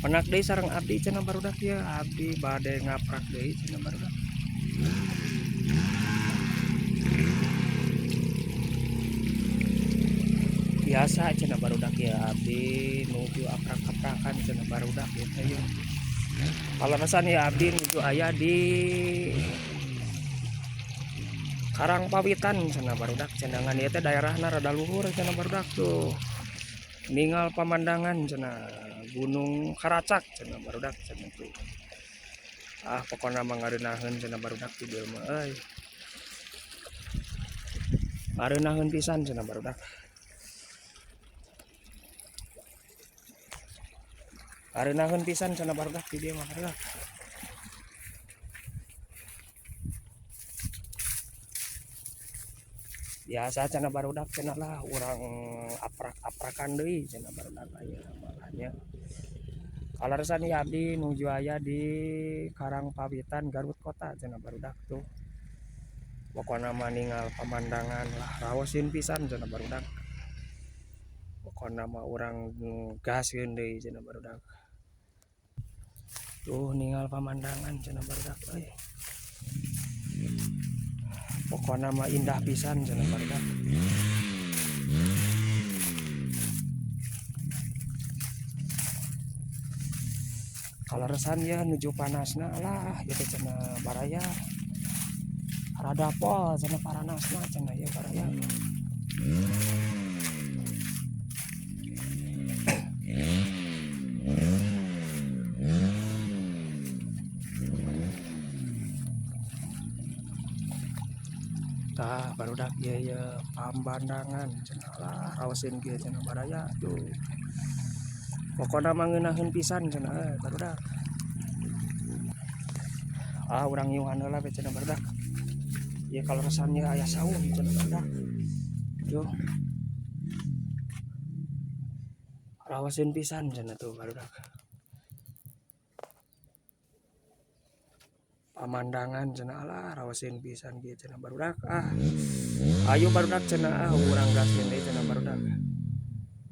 Penak deui sareng abdi cenah barudak ya, abdi bade ngaprak deui cenah barudak. Biasa cenah barudak ya, abdi nuju aprak-aprakan cenah barudak ya teh ya. Paleresan ya abdi nuju aya di Karangpawitan cenah barudak, cendangan ieu teh daerahna rada luhur cenah barudak tuh. Ningal pemandangan cenah Gunung Karacak cenah barudak cenah tuh. Ah pokona mah ngareunaheun cenah barudak ti dieu mah euy. Ngareunaheun pisan cenah barudak. Ngareunaheun pisan cenah barudak ti dieu mah barudak. Biasa cenah barudak cenah lah urang aprak-aprakan deui cenah barudak aya malahnya. Kalaresan ya abdi nuju aya di Karangpawitan Garut Kota cenah barudak tuh. Pokona mah ningal pemandangan lah raosin pisan cenah barudak. Pokona mah urang gaskeun deui cenah barudak. Tuh ningal pemandangan cenah barudak euy. Pokona mah indah pisan cenah barudak. Kalaresan ya nuju panasna lah gitu cenah baraya. Rada pol cenah paranasna cenah ya baraya. Tah barudak ieu ya pamandangan cenah lah raosin kieu cenah baraya tuh. Pokona mah ngeunaheun pisan cenah barudak. Ah urang nyuhan heula we cenah barudak. Ieu kalaresan ieu aya sawung cenah barudak. Tuh. Raosin pisan cenah tuh barudak. Pamandangan cenah lah raosin pisan kieu cenah barudak. Ah. Ayo barudak cenah urang gaskeun deui cenah barudak.